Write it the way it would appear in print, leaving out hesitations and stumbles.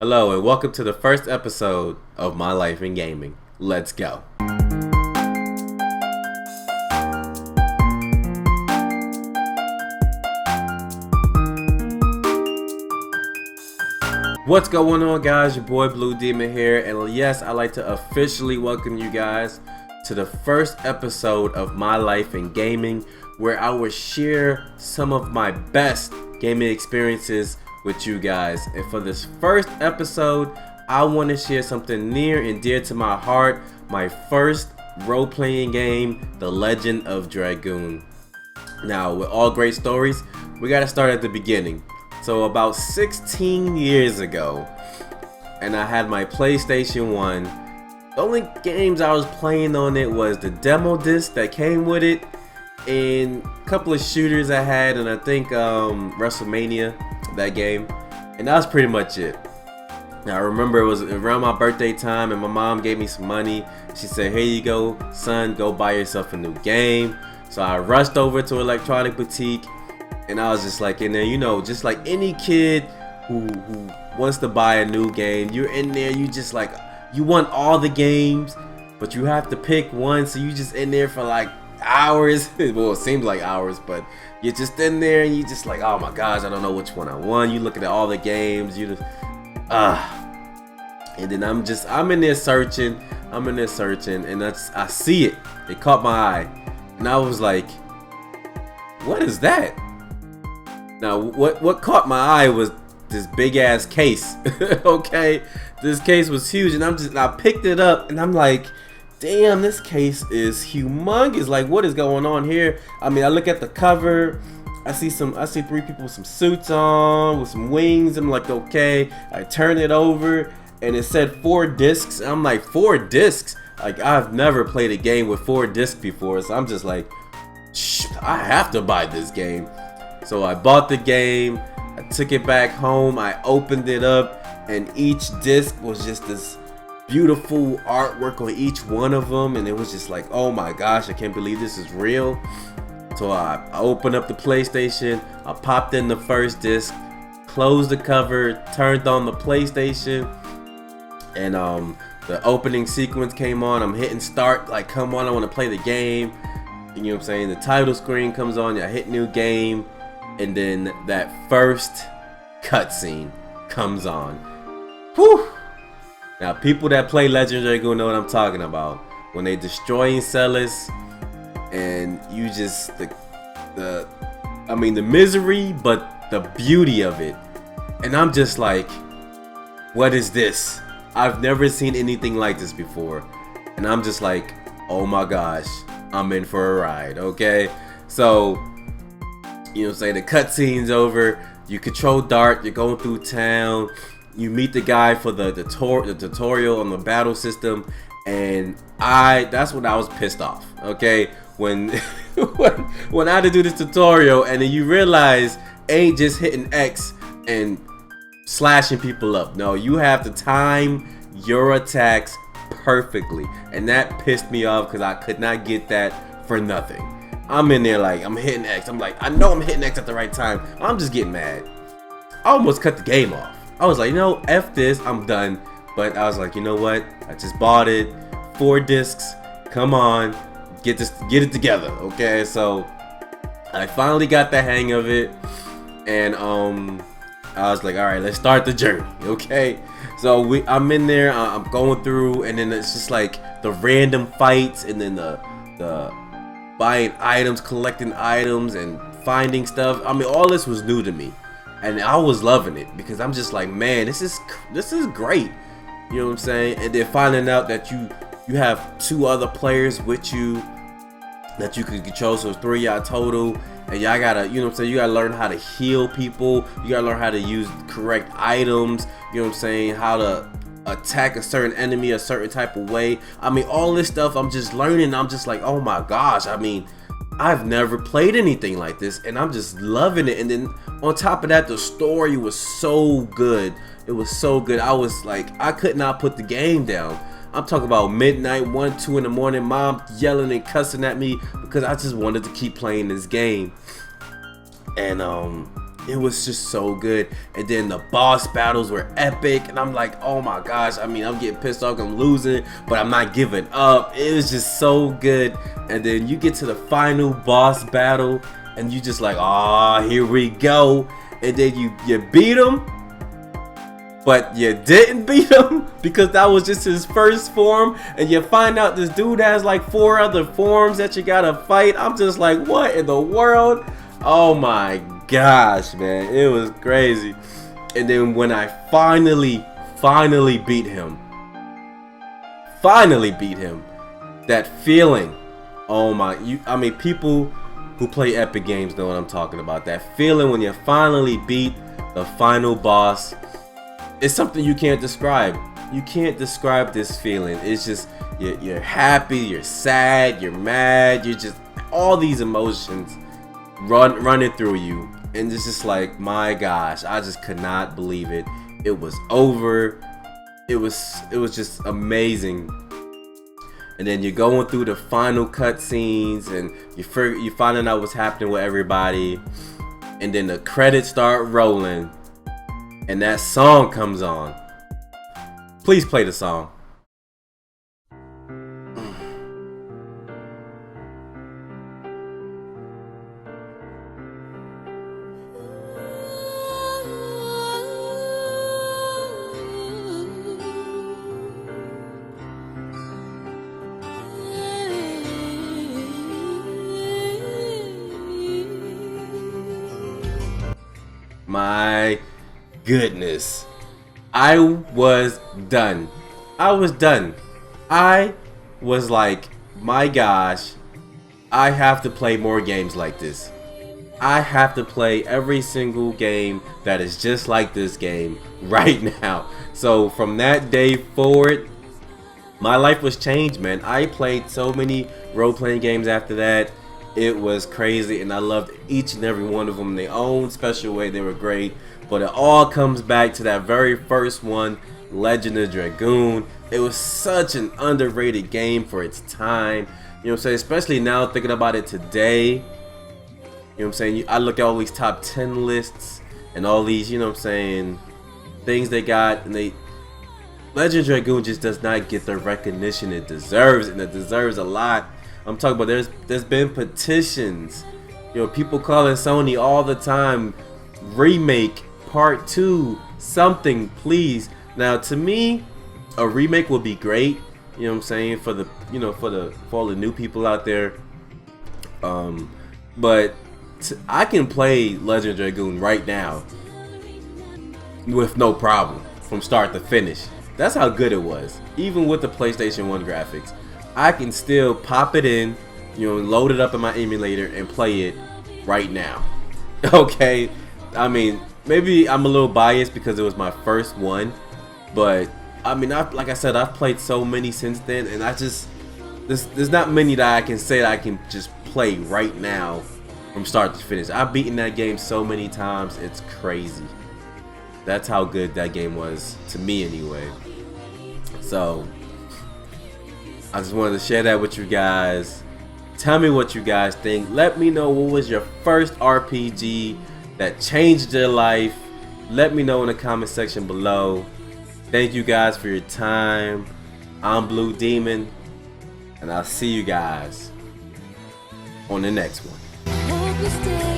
Hello and welcome to the first episode of My Life in Gaming. Let's go. What's going on, guys? Your boy Blue Demon here, and yes, I'd like to officially welcome you guys to the first episode of My Life in Gaming, where I will share some of my best gaming experiences with you guys. And for this first episode, I want to share something near and dear to my heart, my first role-playing game, The Legend of Dragoon. Now, with all great stories, we got to start at the beginning. So about 16 years ago, and I had my PlayStation 1. The only games I was playing on it was the demo disc that came with it, and a couple of shooters I had, and I think WrestleMania, that game, and that was pretty much it. Now I remember it was around my birthday time, and my mom gave me some money. She said, "Here you go, son, go buy yourself a new game." So I rushed over to Electronic Boutique, and I was just like in there, you know, just like any kid who wants to buy a new game. You're in there, you just like, you want all the games, but you have to pick one, so you just in there for like hours. Well, it seems like hours, but you're just in there and you just like, oh my gosh, I don't know which one I want. You looking at all the games, you just and then I'm in there searching, and I see it. It caught my eye, and I was like, what is that? Now, what caught my eye was this big ass case. Okay, this case was huge, and I picked it up, and I'm like, damn, this case is humongous. Like, what is going on here? I mean, I look at the cover, I see three people with some suits on, with some wings. I'm like, okay. I turn it over, and it said 4 discs. I'm like, 4 discs? Like, I've never played a game with 4 discs before, so I'm just like, I have to buy this game. So I bought the game, I took it back home, I opened it up, and each disc was just this beautiful artwork on each one of them, and it was just like, oh my gosh, I can't believe this is real. So I opened up the PlayStation, I popped in the first disc, closed the cover, turned on the PlayStation, and the opening sequence came on. I'm hitting start, like, come on, I want to play the game. You know what I'm saying? The title screen comes on, I hit new game, and then that first cutscene comes on. Whew! Now, people that play Legend of Dragoon know what I'm talking about. When they destroy Celis, and you just the misery, but the beauty of it. And I'm just like, what is this? I've never seen anything like this before. And I'm just like, oh my gosh, I'm in for a ride, okay? So, you know what I'm saying, the cutscene's over, you control Dart, you're going through town, you meet the guy for the tutorial on the battle system, and that's when I was pissed off, okay? When when I had to do this tutorial, and then you realize ain't just hitting X and slashing people up. No, you have to time your attacks perfectly, and that pissed me off because I could not get that for nothing. I'm in there like, I'm hitting X. I'm like, I know I'm hitting X at the right time. I'm just getting mad. I almost cut the game off. I was like, you know, F this, I'm done. But I was like, you know what? I just bought it. 4 discs. Come on. Get it together. Okay, so I finally got the hang of it. And I was like, all right, let's start the journey. Okay. So I'm in there, I'm going through, and then it's just like the random fights, and then the buying items, collecting items, and finding stuff. I mean, all this was new to me, and I was loving it because I'm just like, man, this is great. You know what I'm saying? And then finding out that you have 2 other players with you that you can control, so 3 y'all total, and y'all gotta, you know what I'm saying, you gotta learn how to heal people, you gotta learn how to use correct items, you know what I'm saying, how to attack a certain enemy a certain type of way. I mean, all this stuff I'm just learning. I'm just like, oh my gosh, I mean, I've never played anything like this, and I'm just loving it. And then on top of that, the story was so good. It was so good. I was like, I could not put the game down. I'm talking about midnight, 1, 2 in the morning, mom yelling and cussing at me because I just wanted to keep playing this game. And It was just so good. And then the boss battles were epic, and I'm like, oh my gosh, I mean, I'm getting pissed off, I'm losing, but I'm not giving up. It was just so good. And then you get to the final boss battle, and you just like, oh, here we go. And then you beat him, but you didn't beat him because that was just his first form, and you find out this dude has like 4 other forms that you gotta fight. I'm just like, what in the world? Oh my gosh, man, it was crazy. And then when I finally beat him, that feeling, oh my, I mean, people who play Epic games know what I'm talking about. That feeling when you finally beat the final boss, it's something you can't describe. You can't describe this feeling. It's just, you're happy, you're sad, you're mad, you're just, all these emotions running through you. And it's just like, my gosh, I just could not believe it. It was over. It was just amazing. And then you're going through the final cutscenes, and you finding out what's happening with everybody. And then the credits start rolling, and that song comes on. Please play the song. My goodness, I was done. I was like, my gosh, I have to play more games like this. I have to play every single game that is just like this game right now. So from that day forward, my life was changed, man. I played so many role-playing games after that. It was crazy, and I loved each and every one of them in their own special way. They were great, but it all comes back to that very first one, Legend of Dragoon. It was such an underrated game for its time. You know what I'm saying? Especially now thinking about it today. You know what I'm saying? I look at all these top 10 lists and all these, you know what I'm saying, things they got, and Legend of Dragoon just does not get the recognition it deserves, and it deserves a lot. I'm talking about there's been petitions, you know, people calling Sony all the time, remake part 2, something, please. Now to me, a remake would be great, you know what I'm saying, for the, you know, for all the new people out there. But I can play Legend of Dragoon right now with no problem from start to finish. That's how good it was, even with the PlayStation 1 graphics. I can still pop it in, you know, load it up in my emulator and play it right now. Okay, I mean, maybe I'm a little biased because it was my first one, but I mean, like I said, I've played so many since then, and there's not many that I can say that I can just play right now from start to finish. I've beaten that game so many times, it's crazy. That's how good that game was to me anyway. So I just wanted to share that with you guys. Tell me what you guys think. Let me know what was your first RPG that changed your life. Let me know in the comment section below. Thank you guys for your time. I'm Blue Demon, and I'll see you guys on the next one.